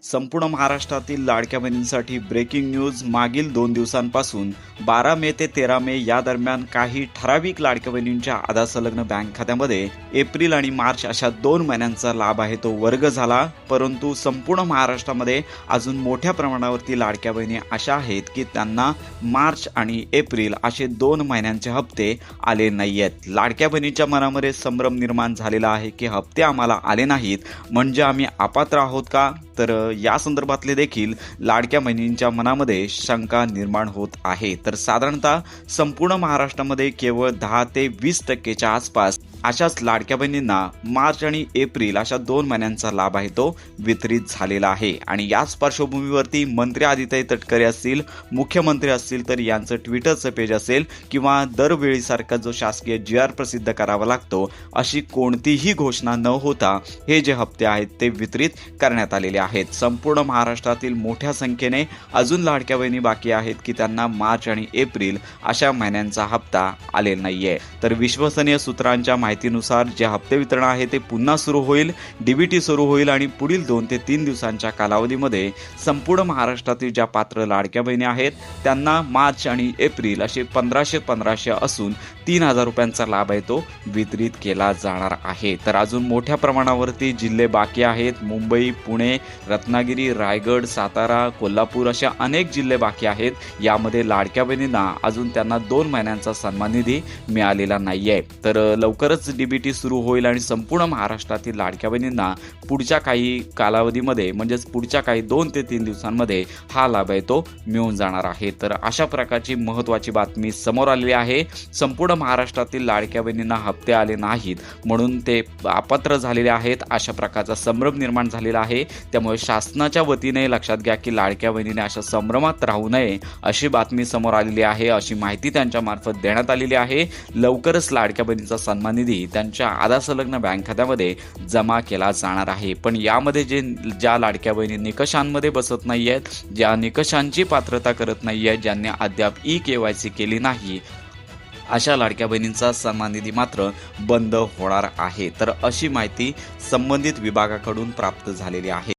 संपूर्ण महाराष्ट्रातील लाडक्या बहिणींसाठी ब्रेकिंग न्यूज. मागील 2 दिवसांपासून 12 मे ते 13 मे या दरम्यान काही ठराविक लाडक्या बहिणींच्या आधारसंलग्न बँक खात्यामध्ये एप्रिल आणि मार्च अशा 2 महिन्यांचा लाभ आहे तो वर्ग झाला. परंतु संपूर्ण महाराष्ट्रामध्ये अजून मोठ्या प्रमाणावरती लाडक्या बहिणी अशा आहेत की त्यांना मार्च आणि एप्रिल असे 2 महिन्यांचे हप्ते आले नाही आहेत. लाडक्या बहिणीच्या मनामध्ये संभ्रम निर्माण झालेला आहे की हप्ते आम्हाला आले नाहीत म्हणजे आम्ही अपात्र आहोत का. तर या संदर्भातले देखील लाडक्या बहिणींच्या मनामध्ये शंका निर्माण होत आहे. तर साधारणतः संपूर्ण महाराष्ट्रामध्ये केवळ 10 ते 20% आसपास अशाच लाडक्या बहिणींना मार्च आणि एप्रिल अशा 2 महिन्यांचा लाभ आहे तो वितरित झालेला आहे. आणि याच पार्श्वभूमीवरती मंत्री आदित्य तटकरे असतील, मुख्यमंत्री असतील तर यांचं ट्विटरचं पेज असेल किंवा दरवेळीसारखा जो शासकीय GR प्रसिद्ध करावा लागतो अशी कोणतीही घोषणा न होता हे जे हप्ते आहेत ते वितरित करण्यात आलेले आहेत. संपूर्ण महाराष्ट्रातील मोठ्या संख्येने अजून लाडक्या बहिणी बाकी आहेत की त्यांना मार्च आणि एप्रिल अशा महिन्यांचा हप्ता आलेला नाहीये. तर विश्वसनीय सूत्रांच्या माहितीनुसार जे हप्ते वितरण आहे ते पुन्हा सुरू होईल. DBT सुरू होईल आणि पुढील 2 ते 3 दिवसांच्या कालावधीमध्ये संपूर्ण महाराष्ट्रातील ज्या पात्र लाडक्या बहिणी आहेत त्यांना मार्च आणि एप्रिल असे 1500 असून 3000 रुपयांचा लाभ आहे तो वितरित केला जाणार आहे. तर अजून मोठ्या प्रमाणावरती जिल्हे बाकी आहेत. मुंबई, पुणे, रत्नागिरी, रायगड, सातारा, कोल्हापूर अशा अनेक जिल्हे बाकी आहेत. यामध्ये लाडक्या बहिणींना अजून त्यांना 2 महिन्यांचा सन्मान निधी मिळालेला नाहीये. तर लवकरच DBT सुरू होईल आणि संपूर्ण महाराष्ट्रातील लाडक्या बहिणींना पुढच्या काही कालावधीमध्ये म्हणजेच पुढच्या काही 2 ते 3 दिवसांमध्ये हा लाभ आहे तो मिळून जाणार आहे. तर अशा प्रकारची महत्त्वाची बातमी समोर आलेली आहे. संपूर्ण महाराष्ट्रातील लाडक्या बहिणींना हप्ते आले नाहीत म्हणून ते अपात्र झालेले आहेत अशा प्रकारचा संभ्रम निर्माण झालेला आहे. त्यामुळे शासनाच्या वतीने लक्षात घ्या की लाडक्या बहिणीने अशा संभ्रमात राहू नये अशी बातमी समोर आलेली आहे. अशी माहिती त्यांच्या मार्फत देण्यात आलेली आहे. लवकरच लाडक्या बहिणीचा सन्मान निधी त्यांच्या आधारसंलग्न बँक खात्यामध्ये जमा केला जाणार आहे. पण यामध्ये ज्या लाडक्या बहिणी निकषांमध्ये बसत नाही आहेत, ज्या निकषांची पात्रता करत नाही आहेत, ज्यांनी अद्याप KYC केली नाही अशा लाडक्या बहिणींचा सन्मान निधी मात्र बंद होणार आहे. तर अशी माहिती संबंधित विभागाकडून प्राप्त झालेली आहे.